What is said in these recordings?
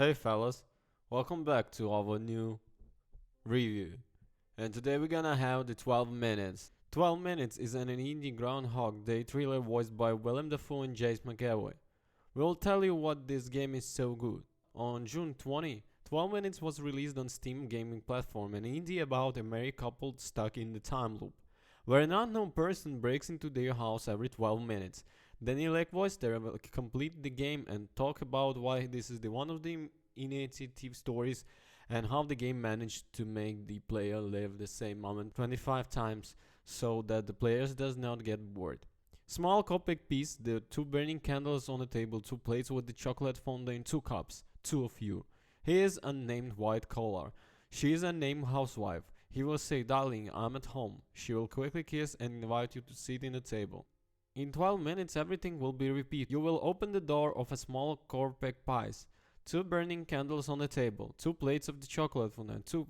Hey fellas, welcome back to our new review. And today we're gonna have the 12 Minutes. 12 Minutes is an indie Groundhog Day thriller voiced by Willem Dafoe and James McAvoy. We'll tell you what this game is so good. On June 20, 12 Minutes was released on Steam gaming platform, an indie about a married couple stuck in the time loop, where an unknown person breaks into their house every 12 minutes. Daniel Ekvoister will complete the game and talk about why this is the one of the initiative stories and how the game managed to make the player live the same moment 25 times so that the players does not get bored. Small compact piece, the two burning candles on the table, two plates with the chocolate fondant, two cups, two of you. He is unnamed white collar. She is a named housewife. He will say, "Darling, I'm at home." She will quickly kiss and invite you to sit in the table. In 12 minutes everything will be repeated. You will open the door of a small compact pies. Two burning candles on the table, two plates of the chocolate fondant, two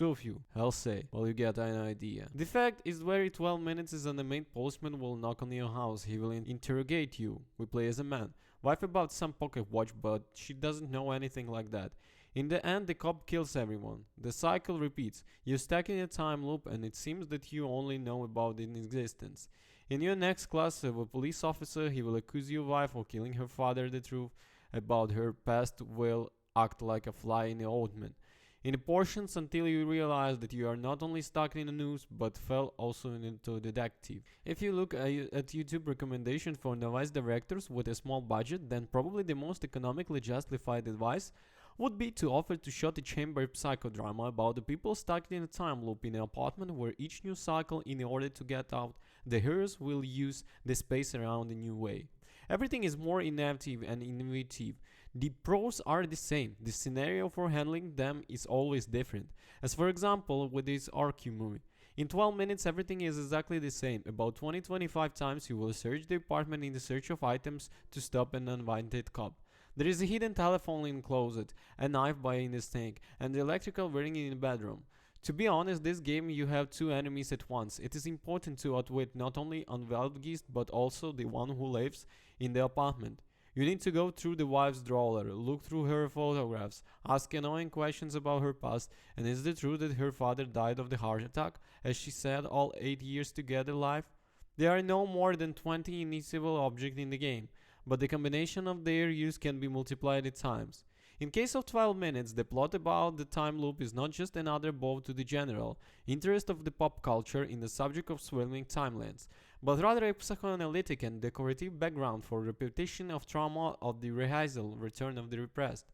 of you. I'll say, well, you get an idea. The fact is very 12 minutes is and the main postman will knock on your house. He will interrogate you. We play as a man. Wife about some pocket watch, but she doesn't know anything like that. In the end, the cop kills everyone. The cycle repeats. You're stuck in a time loop and it seems that you only know about its existence. In your next class of a police officer, he will accuse your wife of killing her father. The truth about her past will act like a fly in the ointment. In the portions until you realize that you are not only stuck in the news but fell also into detective. If you look at YouTube recommendations for novice directors with a small budget, then probably the most economically justified advice would be to offer to shot a chamber psychodrama about the people stuck in a time loop in an apartment where each new cycle, in order to get out, the heroes will use the space around a new way. Everything is more innovative and innovative. The pros are the same. The scenario for handling them is always different. As for example, with this RQ movie. In 12 minutes everything is exactly the same. About 20-25 times you will search the apartment in the search of items to stop an unwanted cop. There is a hidden telephone in the closet, a knife by in the sink, and the electrical wiring in the bedroom. To be honest, this game you have two enemies at once. It is important to outwit not only Unweltgeist but also the one who lives in the apartment. You need to go through the wife's drawer, look through her photographs, ask annoying questions about her past, and is it true that her father died of the heart attack, as she said all 8 years together life? There are no more than 20 initiable objects in the game, but the combination of their use can be multiplied at times. In case of 12 minutes, the plot about the time loop is not just another bow to the general interest of the pop culture in the subject of swirling timelines, but rather a psychoanalytic and decorative background for repetition of trauma of the rehearsal, return of the repressed.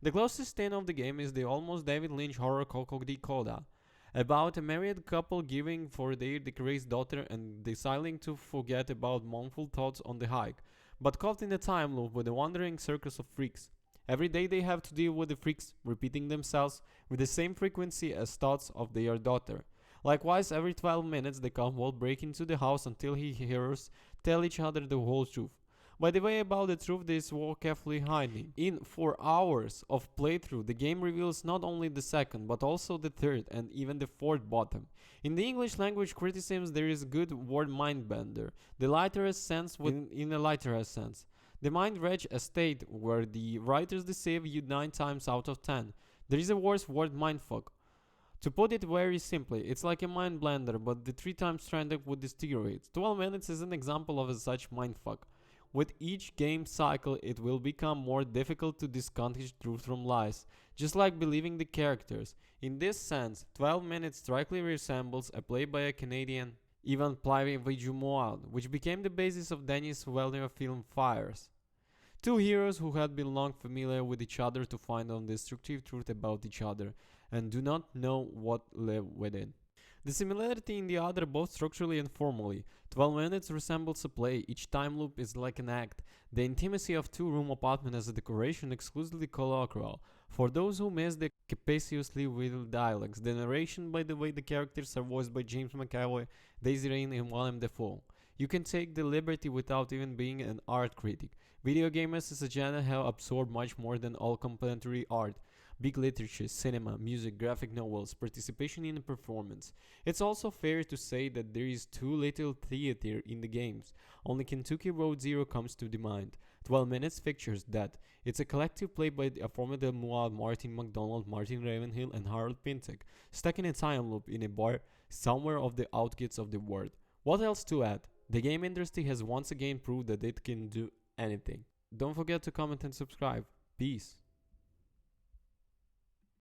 The closest thing of the game is the almost David Lynch horror Coco di Coda, about a married couple giving for their decreased daughter and deciding to forget about mournful thoughts on the hike, but caught in a time loop with a wandering circus of freaks. Every day they have to deal with the freaks repeating themselves with the same frequency as thoughts of their daughter. Likewise, every 12 minutes the couple will break into the house until he hears tell each other the whole truth. By the way, about the truth, this war carefully hiding. In 4 hours of playthrough, the game reveals not only the second, but also the third and even the fourth bottom. In the English language criticisms, there is good word mindbender, the literate sense in a literate sense. The mind wretch a state where the writers deceive you 9 times out of 10. There is a worse word mindfuck. To put it very simply, it's like a mind blender, but the 3 times stranded with the steroids. 12 minutes is an example of a such mindfuck. With each game cycle, it will become more difficult to distinguish truth from lies, just like believing the characters. In this sense, 12 minutes strikingly resembles a play by a Canadian Ivan Plivijumoad, which became the basis of Denis Villeneuve's film Fires. Two heroes who had been long familiar with each other to find out destructive truth about each other and do not know what live within. The similarity in the other both structurally and formally. 12 minutes resembles a play, each time loop is like an act. The intimacy of two-room apartment as a decoration exclusively colloquial. For those who miss the capaciously wheeled dialogues, the narration by the way the characters are voiced by James McAvoy, Daisy Rain and Willem Dafoe. You can take the liberty without even being an art critic. Video gamers as a genre have absorbed much more than all contemporary art. Big literature, cinema, music, graphic novels, participation in a performance. It's also fair to say that there is too little theater in the games. Only Kentucky Road Zero comes to the mind. 12 Minutes features that. It's a collective play by the formidable Martin McDonald, Martin Ravenhill, and Harold Pintek, stuck in a time loop in a bar somewhere off the outskirts of the world. What else to add? The game industry has once again proved that it can do anything. Don't forget to comment and subscribe. Peace.